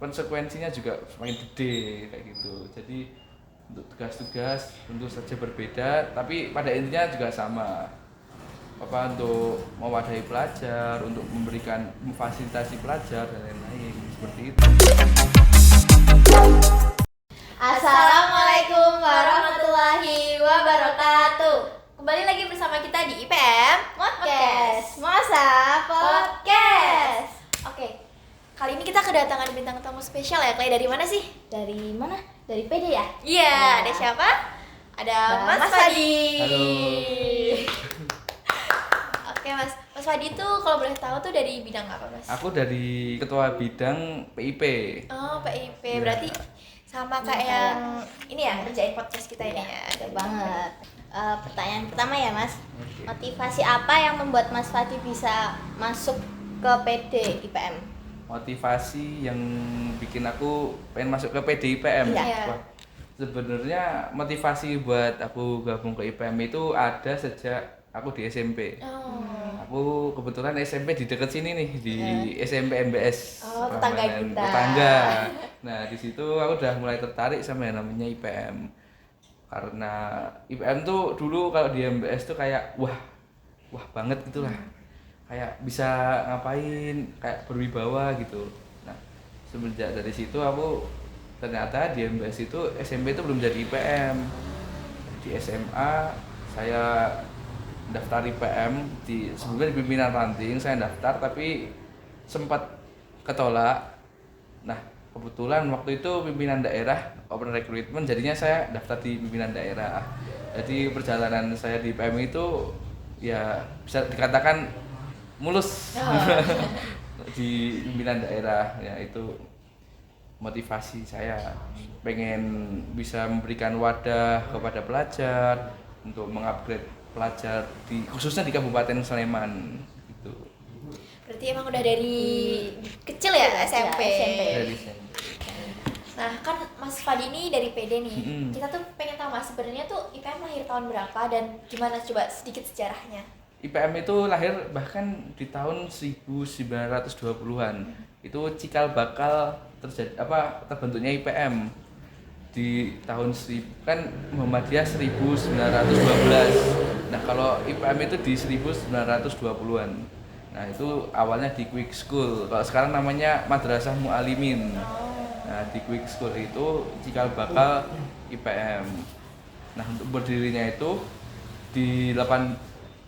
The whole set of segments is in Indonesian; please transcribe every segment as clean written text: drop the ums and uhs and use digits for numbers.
konsekuensinya juga semakin gede kayak gitu. Jadi untuk tugas-tugas tentu saja berbeda, tapi pada intinya juga sama. Untuk mewadahi pelajar, untuk memberikan memfasilitasi pelajar dan lain-lain seperti itu. Assalamualaikum warahmatullahi wabarakatuh. Kembali lagi bersama kita di IPM Podcast. Podcast. Oke, kali ini kita kedatangan bintang tamu spesial ya, Clay. Dari mana sih? Dari mana? Dari PD ya? Iya, ada siapa? Ada Mas Fadi. Halo. Oke, Mas Fadi tuh kalau boleh tahu tuh dari bidang apa, Mas? Aku dari ketua bidang PIP. Oh, PIP. Iya. Berarti sama kayak yang ini ya, ngerjain podcast kita ini ya. Ada banget. Pertanyaan pertama ya Mas. Oke. Motivasi apa yang membuat Mas Fadi bisa masuk ke PD IPM? Motivasi yang bikin aku pengen masuk ke PD IPM. Iya. Wah, sebenarnya motivasi buat aku gabung ke IPM itu ada sejak aku di SMP. Oh. Aku kebetulan SMP di dekat sini nih, di SMP MBS. Oh, tetangga Prambanan. kita. Tetangga. Nah, di situ aku udah mulai tertarik sama yang namanya IPM. Karena IPM tuh dulu kalau di MBS tuh kayak wah banget gitulah. Kayak bisa ngapain, kayak berwibawa gitu. Nah, semenjak dari situ aku ternyata di MBS itu SMP itu belum jadi IPM. Di SMA saya daftar IPM sebelumnya di pimpinan ranting saya daftar tapi sempat ketolak. Nah, kebetulan waktu itu pimpinan daerah open recruitment, jadinya saya daftar di pimpinan daerah. Jadi perjalanan saya di IPM itu ya bisa dikatakan mulus. Di pimpinan daerah ya, itu motivasi saya pengen bisa memberikan wadah kepada pelajar untuk mengupgrade pelajar khususnya di Kabupaten Sleman gitu. Berarti emang udah dari kecil ya SMP. SMP. Dari SMP. Nah, kan Mas Fadi ini dari PD nih. Mm-mm. Kita tuh pengen tahu Mas, sebenarnya tuh IPM lahir tahun berapa dan gimana, coba sedikit sejarahnya. IPM itu lahir bahkan di tahun 1920-an. Itu cikal bakal terbentuknya IPM di tahun kan Muhammadiyah 1912. Nah, kalau IPM itu di 1920-an. Nah, itu awalnya di Quick School. Kalau sekarang namanya Madrasah Mu'alimin. Nah, di Quick School itu cikal bakal IPM. Nah, untuk berdirinya itu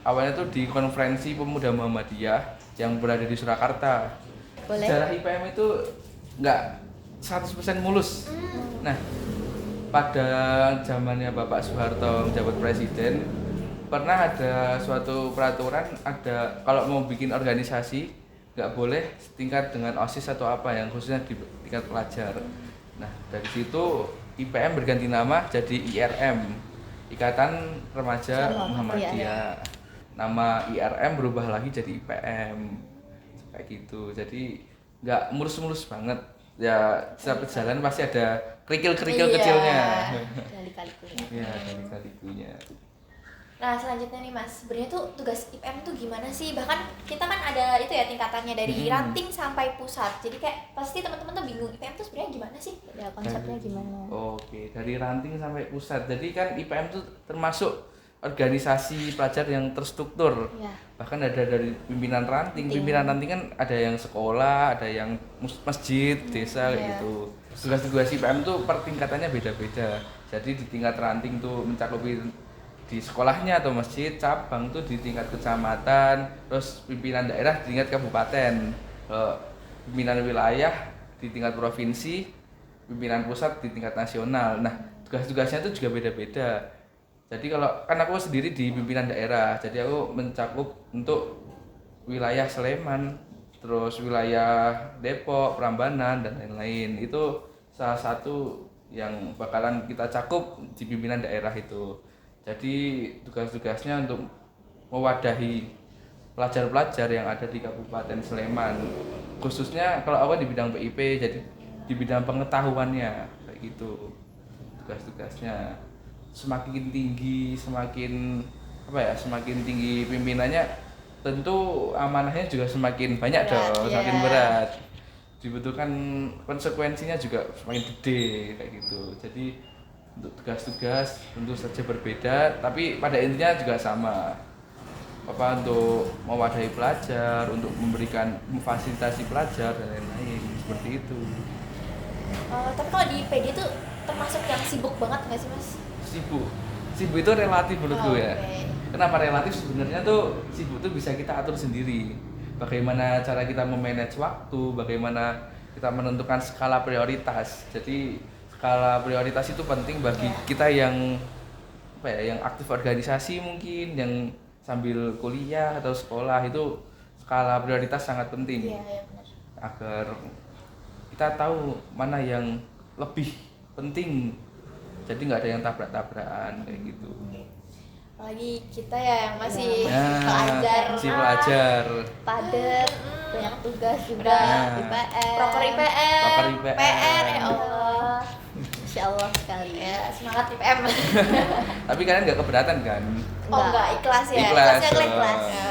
awalnya tuh di Konferensi Pemuda Muhammadiyah yang berada di Surakarta. Boleh. Sejarah IPM itu nggak 100% mulus. Nah, pada zamannya Bapak Soeharto menjabat presiden, pernah ada suatu peraturan, ada kalau mau bikin organisasi nggak boleh setingkat dengan OSIS atau apa yang khususnya di tingkat pelajar. Nah, dari situ IPM berganti nama jadi IRM, Ikatan Remaja Muhammadiyah. Nama IRM berubah lagi jadi IPM kayak gitu. Jadi nggak mulus-mulus banget ya, setiap jalan pasti ada kerikil-kerikil kecilnya. Kali-kalikunya. Iya, kali-kalikunya. Nah, selanjutnya nih Mas, sebenarnya tuh tugas IPM tuh gimana sih? Bahkan kita kan ada itu ya tingkatannya dari ranting sampai pusat. Jadi kayak pasti teman-teman tuh bingung IPM tuh sebenarnya gimana sih? Ya konsepnya gimana? Oke, dari ranting sampai pusat. Jadi kan IPM itu termasuk organisasi pelajar yang terstruktur. Ya. Bahkan ada dari pimpinan ranting. Pimpinan ranting kan ada yang sekolah, ada yang masjid, desa kayak gitu. Tugas-tugas IPM tuh per tingkatannya beda-beda. Jadi di tingkat ranting tuh mencakupi di sekolahnya atau masjid, cabang tuh di tingkat kecamatan, terus pimpinan daerah di tingkat kabupaten, pimpinan wilayah di tingkat provinsi, pimpinan pusat di tingkat nasional. Nah, tugas-tugasnya itu juga beda-beda. Jadi kalau kan aku sendiri di pimpinan daerah, jadi aku mencakup untuk wilayah Sleman, terus wilayah Depok, Prambanan dan lain-lain. Itu salah satu yang bakalan kita cakup di pimpinan daerah itu. Jadi tugas-tugasnya untuk mewadahi pelajar-pelajar yang ada di Kabupaten Sleman. Khususnya kalau aku di bidang PIP, jadi di bidang pengetahuannya kayak gitu. Tugas-tugasnya semakin tinggi, semakin tinggi pimpinannya, tentu amanahnya juga semakin banyak berat, dong, semakin berat. dibutuhkan konsekuensinya juga semakin gede kayak gitu. Jadi untuk tugas-tugas tentu saja berbeda, tapi pada intinya juga sama. Untuk mewadahi pelajar, untuk memberikan memfasilitasi pelajar dan lain-lain seperti itu. Tapi kalau di PD tuh termasuk yang sibuk banget nggak sih Mas? Sibuk itu relatif menurutku ya. Okay. Kenapa relatif? Sebenarnya tuh sibuk itu bisa kita atur sendiri. Bagaimana cara kita memanage waktu, bagaimana kita menentukan skala prioritas. Jadi skala prioritas itu penting bagi kita yang yang aktif organisasi mungkin, yang sambil kuliah atau sekolah, itu skala prioritas sangat penting. Iya, benar. Agar kita tahu mana yang lebih penting. Jadi nggak ada yang tabrak-tabrakan kayak gitu. Apalagi kita ya yang masih si pelajar padat, banyak tugas juga, IPM, proker IPM, PR, ya Allah. Insya Allah sekali. Ya, semangat IPM. Tapi kalian nggak keberatan kan? Enggak, ikhlas ya. Ikhlas. Ikhlas. Ya.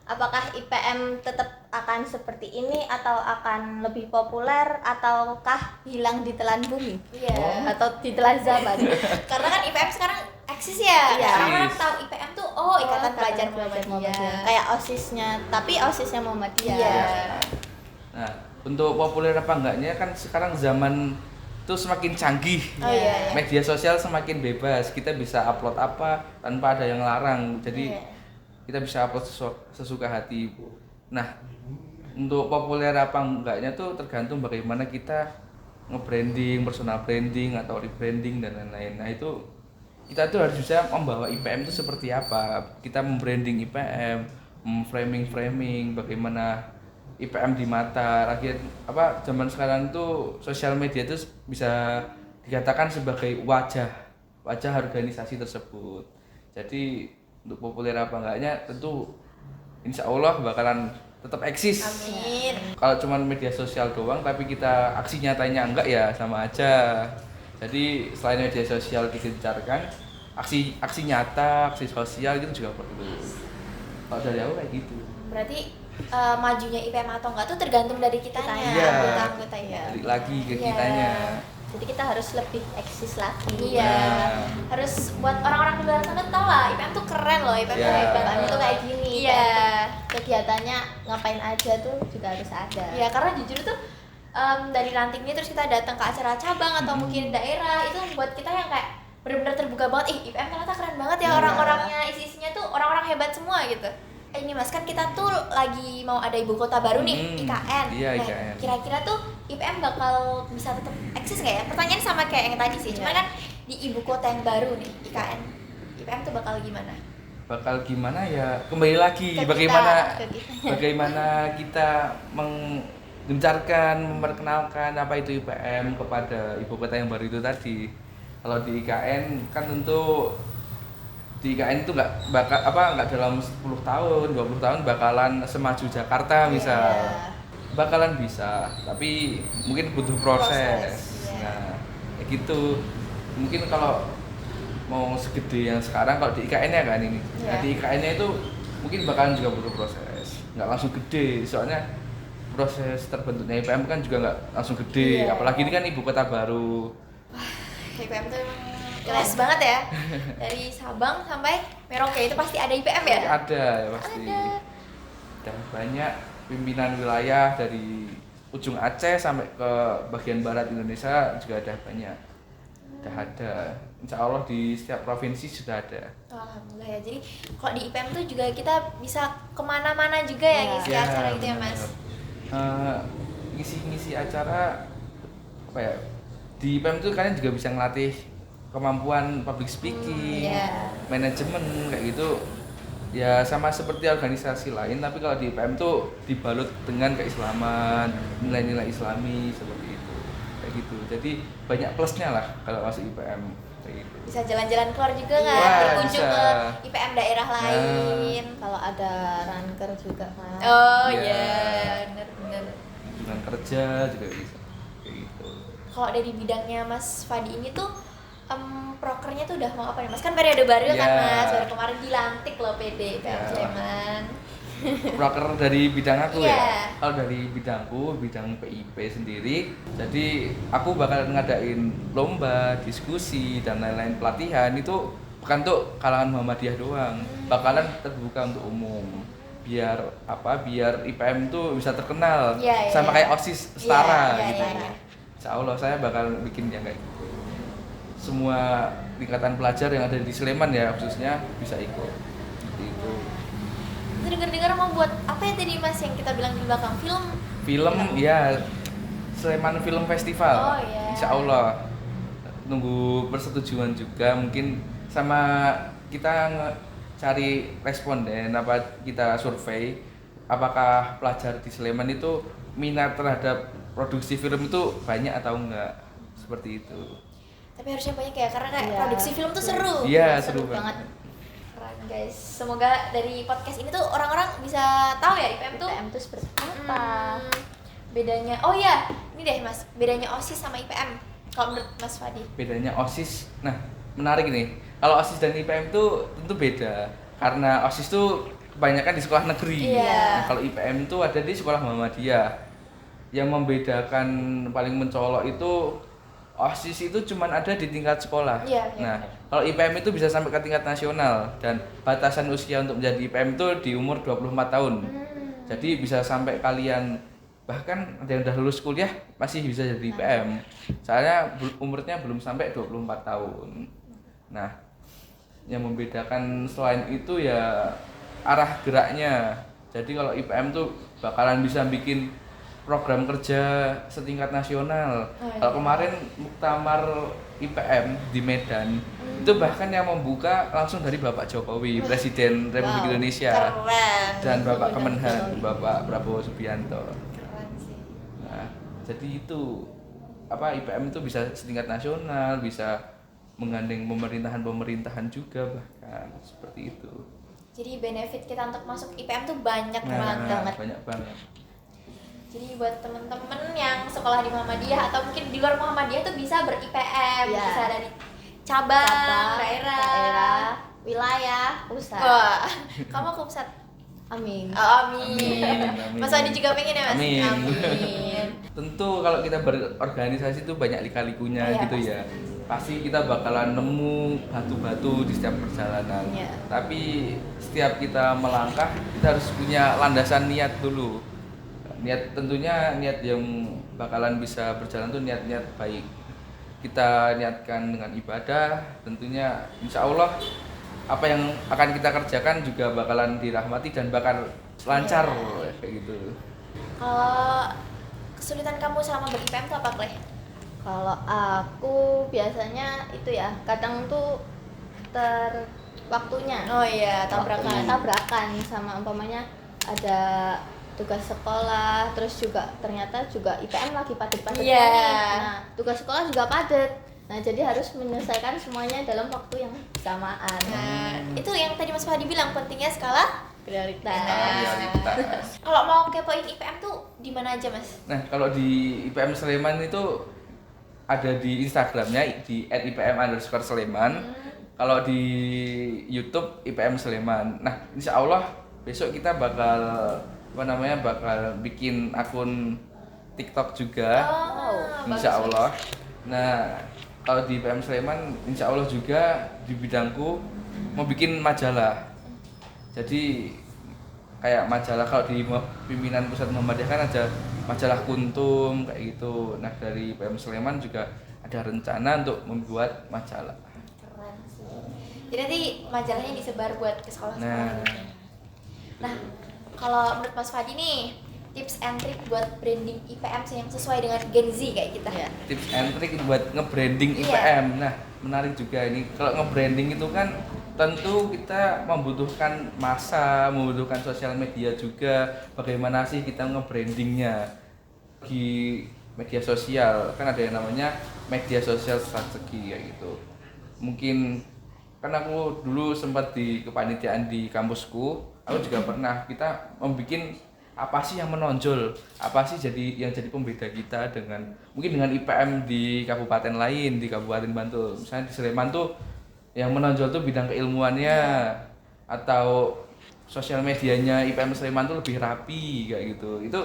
Apakah IPM tetap akan seperti ini atau akan lebih populer ataukah hilang di telan bumi? Iya. Atau di telan zaman? Karena kan IPM sekarang eksis ya. Iya. Orang tahu IPM tuh Ikatan Pelajar Muhammadiyah. Kayak OSIS-nya, tapi OSIS-nya Muhammadiyah. Iya. Nah, untuk populer apa enggaknya kan sekarang zaman tuh semakin canggih. Iya. Media sosial semakin bebas. Kita bisa upload apa tanpa ada yang larang. Jadi kita bisa upload sesuka hati. Nah, untuk populer apa enggaknya tuh tergantung bagaimana kita nge-branding, personal branding atau rebranding dan lain-lain. Nah, itu kita tuh harus bisa membawa IPM itu seperti apa. Kita membranding IPM, framing bagaimana IPM di mata rakyat. Zaman sekarang tuh sosial media itu bisa dikatakan sebagai wajah organisasi tersebut. Jadi untuk populer apa enggaknya tentu insya Allah bakalan tetap eksis. Amin. Kalau cuma media sosial doang tapi kita aksi nyatanya enggak ya sama aja. Jadi selain media sosial digencarkan, aksi nyata, aksi sosial itu juga perlu. Kalau dari aku kayak gitu. Berarti majunya IPM atau enggak tuh tergantung dari kitanya, Iya. anggota-anggota ya. Balik lagi ke Iya. kitanya. Jadi kita harus lebih eksis lagi. Iya. Nah. Harus buat orang-orang di luar sana tahu lah IPM tuh keren loh, IPM tuh Iya. hebat. IPM tuh kayak gini. Iya. Kegiatannya ngapain aja tuh juga harus ada. Iya, karena jujur tuh dari ranting ini terus kita datang ke acara cabang atau mungkin daerah, itu membuat kita yang kayak benar-benar terbuka banget. IPM ternyata keren banget ya, orang-orangnya, isi-isinya tuh orang-orang hebat semua gitu. Ini Mas, kan kita tuh lagi mau ada ibu kota baru nih, IKN. Iya, Nah, IKN. kira-kira tuh IPM bakal bisa tetap eksis nggak ya? Pertanyaan sama kayak yang tadi sih, cuma kan di ibu kota yang baru nih, IKN, IPM tuh bakal gimana? Bakal gimana ya? Kembali lagi Ke bagaimana kita menggencarkan, memperkenalkan apa itu IPM kepada ibu kota yang baru itu tadi. Kalau di IKN kan tentu di IKN itu nggak dalam 10 tahun, 20 tahun bakalan semaju Jakarta misal. Bakalan bisa, tapi mungkin butuh proses. Nah, kayak gitu. Mungkin kalau mau segede yang sekarang, kalau di IKN-nya kan ini. Nah, di IKN-nya itu mungkin bakalan juga butuh proses. Nggak langsung gede, soalnya proses terbentuknya IPM kan juga nggak langsung gede. Apalagi ini kan ibu kota baru. IPM tuh emang kelas banget ya. Dari Sabang sampai Merauke itu pasti ada IPM ya? Ada ya pasti. Dan banyak pimpinan wilayah dari ujung Aceh sampai ke bagian barat Indonesia juga ada banyak. Udah ada. Insya Allah di setiap provinsi sudah ada. Alhamdulillah ya. Jadi kalau di IPM tuh juga kita bisa kemana-mana juga ya ngisi acara gitu ya Mas. Ngisi acara apa ya? Di IPM tuh kalian juga bisa ngelatih kemampuan public speaking, manajemen kayak gitu. Ya sama seperti organisasi lain, tapi kalau di IPM tuh dibalut dengan keislaman, nilai-nilai Islami seperti itu. Kayak gitu. Jadi banyak plusnya lah kalau masuk IPM kayak gitu. Bisa jalan-jalan keluar juga kan, Wah, berkunjung bisa. ke IPM daerah lain. Kalau ada ranker juga kan. Oh Iya. iya, benar-benar. Dengan kerja juga bisa kayak gitu. Kalau dari bidangnya Mas Fadi ini tuh prokernya tuh udah mau apa nih Mas? Kan periode baru kan Iya. Mas, baru kemarin dilantik loh PD IPM Iya. Sleman. proker dari bidang aku Iya. ya. Kalau dari bidangku, bidang PIP sendiri, jadi aku bakal ngadain lomba, diskusi dan lain-lain pelatihan itu bukan untuk kalangan Muhammadiyah doang, bakalan terbuka untuk umum. Biar biar IPM tuh bisa terkenal Iya, sama iya. kayak OSIS setara Iya, gitu. iya, iya. Insya Allah saya bakal bikin yang kayak gitu. Semua tingkatan pelajar yang ada di Sleman ya khususnya bisa ikut. Seperti itu. Itu dengar-dengar mau buat apa ya tadi Mas yang kita bilang di belakang film? Film ya Sleman Film Festival. Oh, iya. Insya Allah nunggu persetujuan juga mungkin sama kita cari responden kita survei apakah pelajar di Sleman itu minat terhadap produksi film itu banyak atau enggak seperti itu. Tapi harusnya banyak ya karena kayak Iya. produksi film tuh seru. Iya seru banget. Keren guys. Semoga dari podcast ini tuh orang-orang bisa tahu ya IPM tuh IPM tuh seperti apa? bedanya. Oh iya, ini deh Mas, bedanya OSIS sama IPM. Kalau menurut Mas Fadi. Bedanya OSIS, nah menarik nih. Kalau OSIS dan IPM tuh tentu beda karena OSIS tuh kebanyakan di sekolah negeri. Iya. Nah, kalau IPM tuh ada di sekolah Muhammadiyah. Yang membedakan paling mencolok itu OSIS itu cuma ada di tingkat sekolah. Iya, iya, Nah, benar. kalau IPM itu bisa sampai ke tingkat nasional dan batasan usia untuk menjadi IPM itu di umur 24 tahun. Jadi bisa sampai kalian bahkan ada yang udah lulus kuliah masih bisa jadi IPM. Soalnya umurnya belum sampai 24 tahun. Nah, yang membedakan selain itu ya arah geraknya. Jadi kalau IPM tuh bakalan bisa bikin program kerja setingkat nasional. Oh, iya. Kalau kemarin muktamar IPM di Medan itu bahkan yang membuka langsung dari Bapak Jokowi, Presiden Republik Wow, Indonesia, Keren. dan Bapak Benar, Kemenhan, betul. Bapak Prabowo Subianto. Keren sih. Nah, jadi itu IPM itu bisa setingkat nasional, bisa menggandeng pemerintahan juga bahkan seperti itu. Jadi benefit kita untuk masuk IPM tuh banyak Nah, banget. banyak banget. Jadi buat temen-temen yang sekolah di Muhammadiyah atau mungkin di luar Muhammadiyah tuh bisa ber-IPM, Iya. bisa dari cabang, Cabang, daerah. wilayah, pusat. Wah, kamu ke pusat? Amin. Oh, amin. Amin. Mas Adi juga pengen ya Mas? Amin. Amin. Tentu kalau kita berorganisasi itu banyak lika-likunya Iya, gitu pasti. ya. Pasti kita bakalan nemu batu-batu di setiap perjalanan. Iya. Tapi setiap kita melangkah, kita harus punya landasan niat dulu. Tentunya niat yang bakalan bisa berjalan tuh niat-niat baik. Kita niatkan dengan ibadah, tentunya insya Allah apa yang akan kita kerjakan juga bakalan dirahmati dan bakal lancar kayak gitu. Kalau kesulitan kamu selama ber-IPM tuh apa, Kleh? Kalau aku biasanya itu ya, kadang tuh waktunya. Oh iya, Waktunya tabrakan. tabrakan sama umpamanya ada tugas sekolah, terus juga ternyata juga IPM lagi padat-padatnya Iya. nih. Nah, tugas sekolah juga padat. Nah, jadi harus menyelesaikan semuanya dalam waktu yang bersamaan. Nah, itu yang tadi Mas Fadi bilang pentingnya skala Prioritas. Prioritas. Kalau mau kepoin IPM tuh di mana aja, Mas? Nah, kalau di IPM Sleman itu ada di Instagramnya di @ipm_sleman. Kalau di YouTube IPM Sleman. Nah, insya Allah besok kita bakal bakal bikin akun TikTok juga. Insya bagus, Allah. Nah, kalau di IPM Sleman, insya Allah juga di bidangku mau bikin majalah. Jadi kayak majalah kalau di pimpinan pusat Muhammadiyah kan ada majalah Kuntum kayak gitu. Nah, dari IPM Sleman juga ada rencana untuk membuat majalah. Keren sih. Jadi nanti majalahnya disebar buat ke sekolah-sekolah. Nah. gitu. Nah, kalau menurut Mas Fadi nih, tips and trick buat branding IPM yang sesuai dengan Gen Z kayak kita. Iya. Tips and trick buat nge-branding Iya. IPM. Nah, menarik juga ini. Kalau nge-branding itu kan tentu kita membutuhkan massa, membutuhkan sosial media juga. Bagaimana sih kita nge-brandingnya di media sosial? Kan ada yang namanya media sosial strategi kayak gitu. Mungkin kan aku dulu sempat di kepanitiaan di kampusku, aku juga pernah kita membuat apa sih yang menonjol, apa sih yang jadi pembeda kita mungkin dengan IPM di kabupaten lain, di Kabupaten Bantul. Misalnya di Sleman tuh yang menonjol tuh bidang keilmuannya atau sosial medianya IPM Sleman tuh lebih rapi kayak gitu. Itu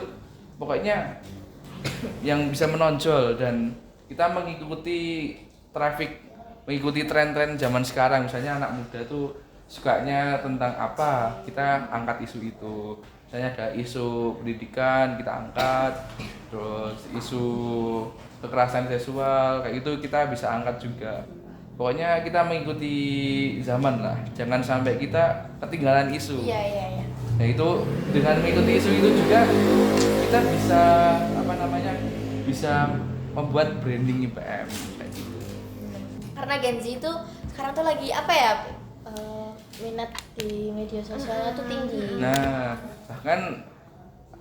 pokoknya yang bisa menonjol dan kita mengikuti mengikuti tren-tren zaman sekarang. Misalnya anak muda tuh sukanya tentang apa, kita angkat isu itu. Misalnya ada isu pendidikan, kita angkat. Terus isu kekerasan seksual, kayak gitu kita bisa angkat juga. Pokoknya kita mengikuti zaman lah, jangan sampai kita ketinggalan isu. Iya. Nah itu dengan mengikuti isu itu juga kita bisa bisa membuat branding IPM kayak gitu. Karena Gen Z itu sekarang tuh lagi apa ya? Minat di media sosialnya tuh tinggi. Nah bahkan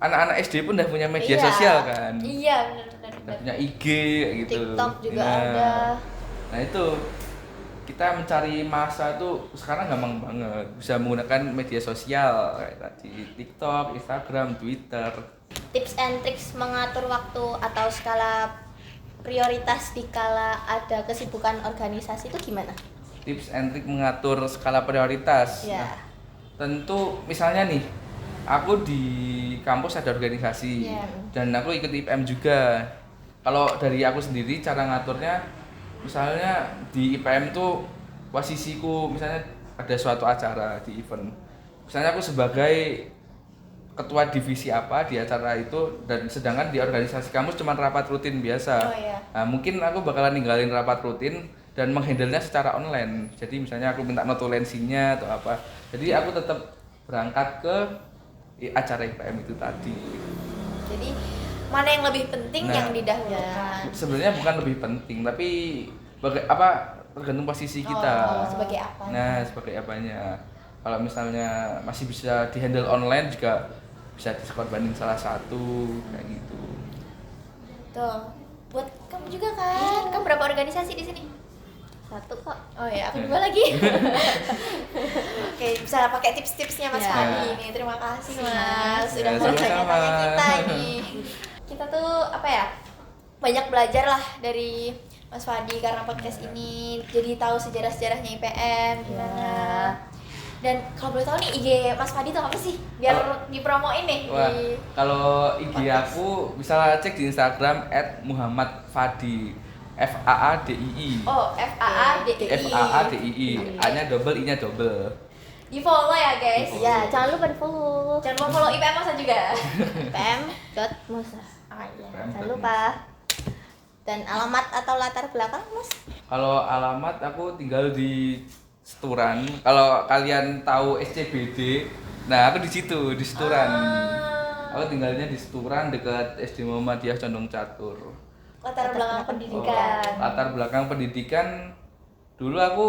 anak-anak SD pun udah punya media Iya. sosial kan, Iya, udah benar. punya IG kayak gitu. TikTok juga Nah, ada. Nah itu kita mencari masa tuh sekarang gampang banget, bisa menggunakan media sosial kayak tadi TikTok, Instagram, Twitter. Tips and tricks mengatur waktu atau skala prioritas dikala ada kesibukan organisasi itu gimana? Tips and trik mengatur skala prioritas. Ya. Nah, tentu misalnya nih, aku di kampus ada organisasi Iya. dan aku ikut IPM juga. Kalau dari aku sendiri cara ngaturnya, misalnya di IPM tuh posisiku misalnya ada suatu acara di event. Misalnya aku sebagai ketua divisi apa di acara itu, dan sedangkan di organisasi kampus cuma rapat rutin biasa. Oh, iya. Nah, mungkin aku bakalan ninggalin rapat rutin dan menghandlenya secara online. Jadi misalnya aku minta notulensinya atau apa. Jadi aku tetap berangkat ke acara IPM itu tadi. Jadi mana yang lebih penting Nah, yang didahulukan. Sebenarnya bukan lebih penting, tapi tergantung posisi kita. Sebagai apa? Nah, sebagai apanya. Kalau misalnya masih bisa dihandle online juga bisa dikorbanin salah satu kayak gitu. Tuh, buat kamu juga kan? Kamu berapa organisasi di sini? Satu kok. Oh ya, aku juga lagi. Oke, bisa pakai tips-tipsnya Mas Ya. Fadi nih. Terima kasih Mas, sudah Ya, mau sama-sama. tanya-tanya kita nih. Kita tuh apa ya? Banyak belajar lah dari Mas Fadi karena podcast ini. Jadi tahu sejarah-sejarahnya IPM gimana. Dan kalau boleh tahu nih IG Mas Fadi itu apa sih? Biar dipromoin nih Wah, di kalau IG podcast. aku bisa cek di Instagram @muhammadfadi. FAADII. Oh, FAADII. FAADII. A-nya double, I-nya double. Di follow ya guys. Ya, jangan lupa di follow. Jangan lupa follow IPM Masa juga. pm.musa. Ah iya. Jangan lupa. Dan alamat atau latar belakang, Mas? Kalau alamat aku tinggal di Seturan. Kalau kalian tahu SCBD, nah aku di situ, di Seturan. Aku tinggalnya di Seturan dekat SD Muhammadiyah Condong Catur. Latar belakang pendidikan. Latar belakang pendidikan dulu aku,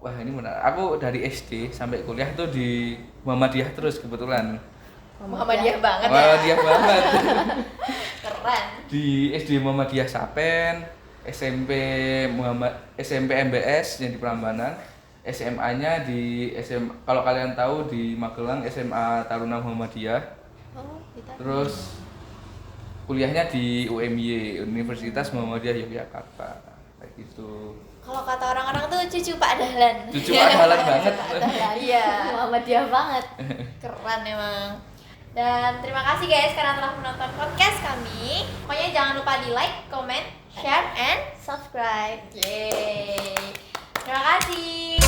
wah ini benar, aku dari SD sampai kuliah tuh di Muhammadiyah terus kebetulan. Muhammadiyah banget ya. Muhammadiyah banget. Keren. Di SD Muhammadiyah Sapen, SMP MBS yang di Prambanan, SMA-nya di kalau kalian tahu di Magelang SMA Taruna Muhammadiyah. Oh, kita. Terus kuliahnya di UMY, Universitas Muhammadiyah Yogyakarta, kayak gitu. Kalau kata orang-orang tuh cucu Pak Dahlan. Cucu Pak Dahlan banget. Pak Dahlan, iya. Muhammadiyah banget. Keren emang. Dan terima kasih guys karena telah menonton podcast kami. Pokoknya jangan lupa di like, comment, share, and Subscribe. yeay. Terima kasih.